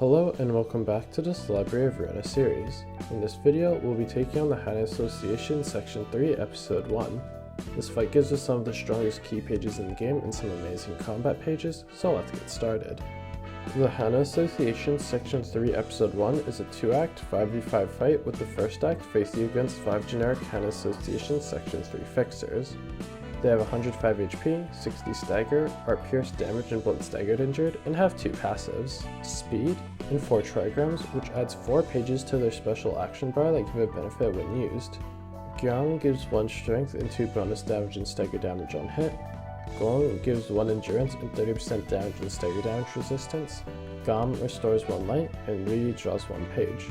Hello and welcome back to this Library of Ruina series. In this video, we'll be taking on the Hana Association Section 3, Episode 1. This fight gives us some of the strongest key pages in the game and some amazing combat pages, so let's get started. The Hana Association Section 3 Episode 1 is a 2-act 5v5 fight with the first act facing against 5 generic Hana Association Section 3 fixers. They have 105 HP, 60 stagger, are pierced, damaged, and blunt staggered injured, and have 2 passives, speed, and 4 trigrams, which adds 4 pages to their special action bar that give a benefit when used. Gyong gives 1 strength and 2 bonus damage and stagger damage on hit. Gong gives 1 endurance and 30% damage and stagger damage resistance. Gam restores 1 light, and Ri draws 1 page.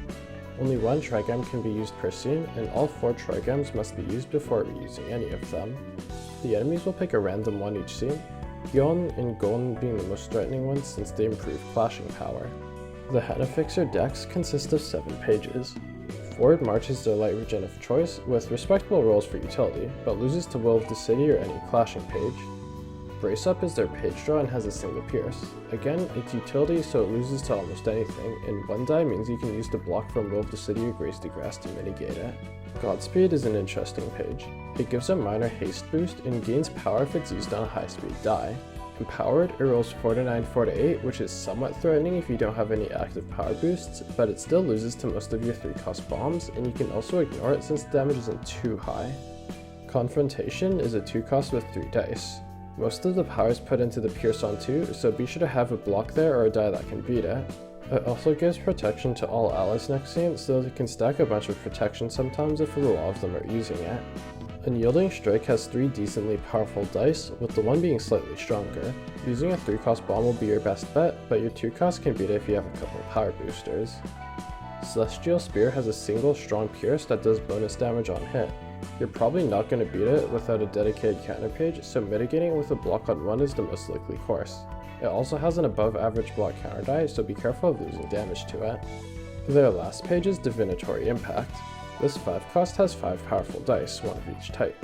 Only 1 trigram can be used per scene, and all 4 trigrams must be used before reusing any of them. The enemies will pick a random one each scene, Gyeon and Gon being the most threatening ones since they improve clashing power. The Hana Fixer decks consist of 7 pages. Forward March is their light regen of choice, with respectable rolls for utility, but loses to Will of the City or any clashing page. Brace Up is their page draw and has a single pierce. Again, it's utility so it loses to almost anything, and 1 die means you can use the block from Will of the City or Grace de Grace to mitigate it. Godspeed is an interesting page. It gives a minor haste boost and gains power if it's used on a high speed die. Empowered, it rolls 4 to 9, 4 to 8, which is somewhat threatening if you don't have any active power boosts, but it still loses to most of your 3-cost bombs, and you can also ignore it since the damage isn't too high. Confrontation is a 2-cost with 3 dice. Most of the power is put into the Pierce on 2, so be sure to have a block there or a die that can beat it. It also gives protection to all allies next scene, so they can stack a bunch of protection sometimes if a lot of them are using it. Unyielding Strike has 3 decently powerful dice, with the one being slightly stronger. Using a 3-cost bomb will be your best bet, but your 2-cost can beat it if you have a couple power boosters. Celestial Spear has a single strong pierce that does bonus damage on hit. You're probably not going to beat it without a dedicated counter page, so mitigating it with a block on 1 is the most likely course. It also has an above average block counter die, so be careful of losing damage to it. Their last page is Divinatory Impact. This 5-cost has 5 powerful dice, 1 of each type.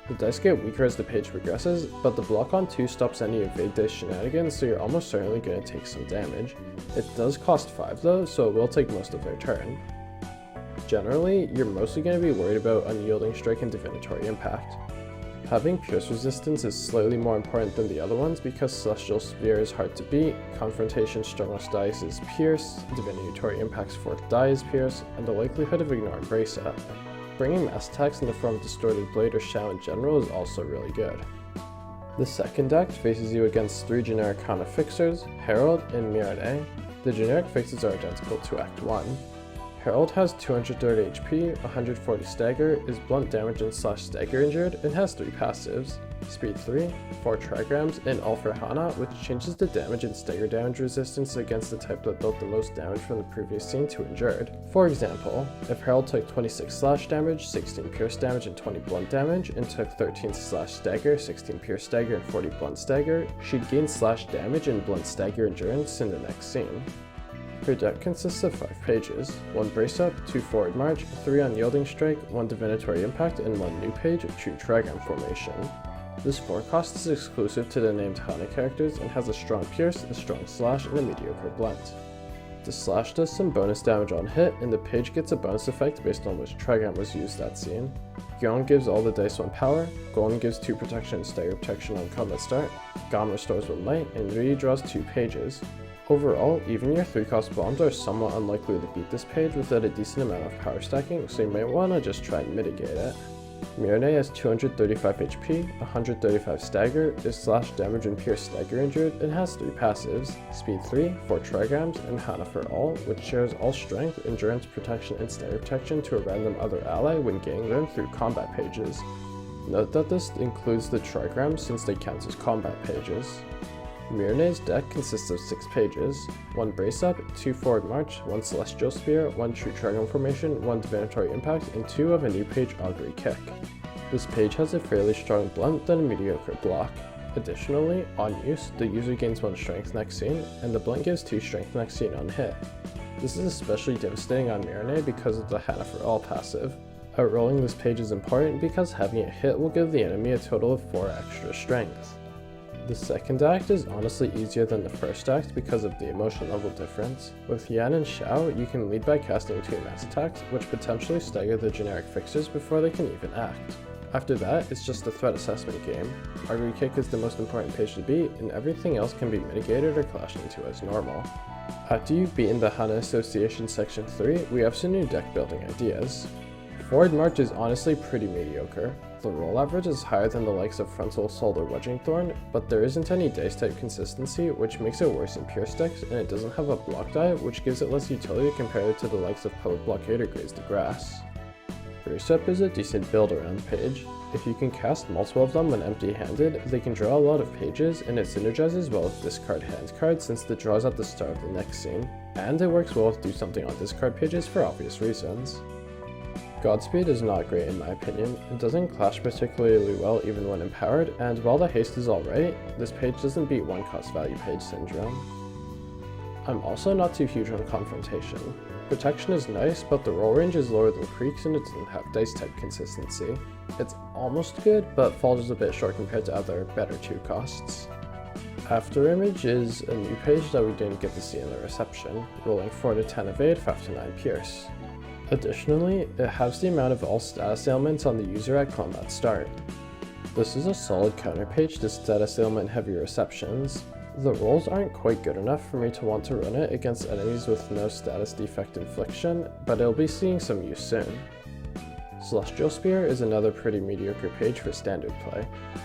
The dice get weaker as the page progresses, but the block on 2 stops any evade dice shenanigans, so you're almost certainly going to take some damage. It does cost 5 though, so it will take most of their turn. Generally, you're mostly going to be worried about Unyielding Strike and Divinatory Impact. Having Pierce resistance is slightly more important than the other ones because Celestial Spear is hard to beat, Confrontation's strongest dice is Pierce, Divinatory Impact's 4th die is Pierce, and the likelihood of ignoring Brace Up. Bringing mass attacks in the form of Distorted Blade or Shao in general is also really good. The second act faces you against 3 generic Hana Fixers, Herald and Mirinae. The generic fixes are identical to Act 1. Herald has 230 HP, 140 stagger, is blunt damage and /stagger injured, and has 3 passives, speed 3, 4 trigrams, and all for Hana, which changes the damage and stagger damage resistance against the type that dealt the most damage from the previous scene to injured. For example, if Herald took 26 slash damage, 16 pierce damage, and 20 blunt damage, and took 13 slash stagger, 16 pierce stagger, and 40 blunt stagger, she'd gain slash damage and blunt stagger endurance in the next scene. Her deck consists of 5 pages, 1 Brace Up, 2 Forward March, 3 Unyielding Strike, 1 Divinatory Impact, and 1 new page, True Trigram Formation. This 4-cost is exclusive to the named Hana characters and has a strong Pierce, a strong Slash, and a mediocre Blunt. The Slash does some bonus damage on hit, and the page gets a bonus effect based on which trigram was used that scene. Gyeon gives all the dice 1 power, Gon gives 2 protection and stagger protection on combat start, Gam restores 1 light, and Ri draws 2 pages. Overall, even your 3-cost bombs are somewhat unlikely to beat this page without a decent amount of power stacking, so you might want to just try and mitigate it. Mirinae has 235 HP, 135 stagger, is slash damage and pierce stagger injured, and has 3 passives, speed 3, 4 trigrams, and Hana for all, which shares all strength, endurance, protection, and stagger protection to a random other ally when getting them through combat pages. Note that this includes the trigrams since they count as combat pages. Mirinae's deck consists of 6 pages, 1 Brace Up, 2 Forward March, 1 Celestial Spear, 1 True Trigram Formation, 1 Divinatory Impact, and 2 of a new page Augury Kick. This page has a fairly strong blunt than a mediocre block. Additionally, on use, the user gains 1 strength next scene, and the blunt gives 2 strength next scene on hit. This is especially devastating on Mirinae because of the Hana for All passive. Outrolling this page is important because having it hit will give the enemy a total of 4 extra strength. The second act is honestly easier than the first act because of the emotion level difference. With Yan and Xiao, you can lead by casting 2 mass attacks, which potentially stagger the generic fixers before they can even act. After that, it's just a threat assessment game. Augury Kick is the most important page to beat, and everything else can be mitigated or clashed into as normal. After you've beaten the Hana Association Section 3, we have some new deck building ideas. Forward March is honestly pretty mediocre. The roll average is higher than the likes of Frontal Assault or Wedging Thorn, but there isn't any dice type consistency, which makes it worse in pure sticks, and it doesn't have a block die, which gives it less utility compared to the likes of Poet Blockade or Graze the Grass. Recipe is a decent build around page. If you can cast multiple of them when empty-handed, they can draw a lot of pages, and it synergizes well with discard hand cards since the draw is at the start of the next scene, and it works well with do something on discard pages for obvious reasons. Godspeed is not great in my opinion. It doesn't clash particularly well even when empowered, and while the haste is alright, this page doesn't beat 1 cost value page syndrome. I'm also not too huge on Confrontation. Protection is nice, but the roll range is lower than Creek's and it doesn't have dice type consistency. It's almost good, but falls a bit short compared to other better 2 costs. After Image is a new page that we didn't get to see in the reception, rolling 4 to 10 evade, 5 to 9 pierce. Additionally, it has the amount of all status ailments on the user at combat start. This is a solid counter page to status ailment heavy receptions. The rolls aren't quite good enough for me to want to run it against enemies with no status defect infliction, but it'll be seeing some use soon. Celestial Spear is another pretty mediocre page for standard play.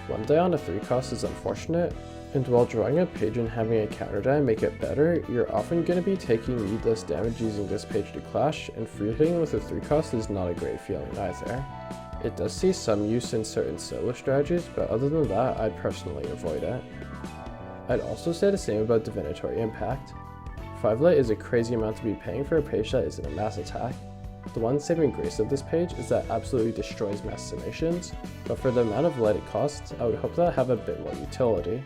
1 die on a 3 cost is unfortunate, and while drawing a page and having a counter die make it better, you're often going to be taking needless damage using this page to clash, and free hitting with a 3 cost is not a great feeling either. It does see some use in certain solo strategies, but other than that, I'd personally avoid it. I'd also say the same about Divinatory Impact. 5 light is a crazy amount to be paying for a page that isn't a mass attack. The one saving grace of this page is that it absolutely destroys mass summations, but for the amount of light it costs, I would hope that it have a bit more utility.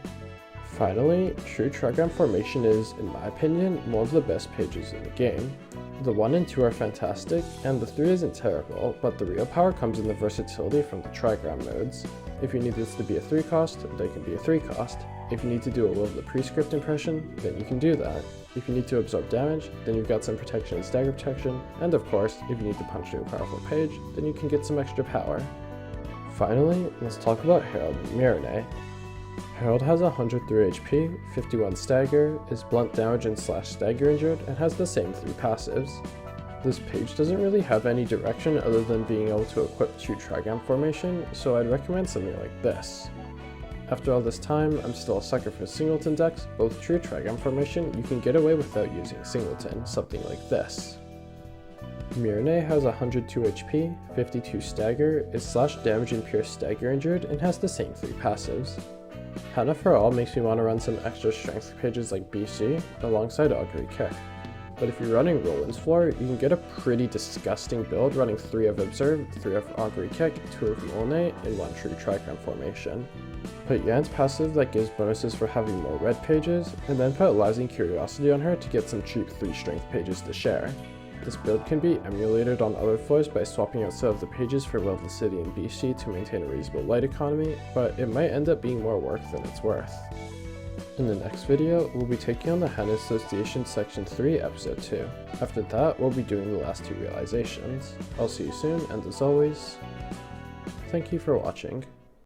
Finally, True Trigram Formation is, in my opinion, one of the best pages in the game. The 1 and 2 are fantastic, and the 3 isn't terrible, but the real power comes in the versatility from the Trigram modes. If you need this to be a 3 cost, they can be a 3 cost. If you need to do a Will of the Prescript impression, then you can do that. If you need to absorb damage, then you've got some protection and stagger protection, and of course, if you need to punch through a powerful page, then you can get some extra power. Finally, let's talk about Herald and Mirinae. Herald has 103 HP, 51 stagger, is blunt damage and / stagger injured, and has the same 3 passives. This page doesn't really have any direction other than being able to equip True Trigram Formation, so I'd recommend something like this. After all this time, I'm still a sucker for singleton decks. Both True Trigram Formation, you can get away without using singleton, something like this. Mirinae has 102 HP, 52 stagger, is / damage and pierce stagger injured, and has the same 3 passives. Hana for All makes me want to run some extra strength pages like BC, alongside Augury Kick. But if you're running Roland's Floor, you can get a pretty disgusting build running 3 of Observe, 3 of Augury Kick, 2 of Mirinae, and 1 True Trigram Formation. Put Yan's passive that gives bonuses for having more red pages, and then put Rising Curiosity on her to get some cheap 3 strength pages to share. This build can be emulated on other floors by swapping out some of the pages for Will of the City and BC to maintain a reasonable light economy, but it might end up being more work than it's worth. In the next video, we'll be taking on the Hana Association Section 3 Episode 2. After that, we'll be doing the last 2 realizations. I'll see you soon, and as always, thank you for watching.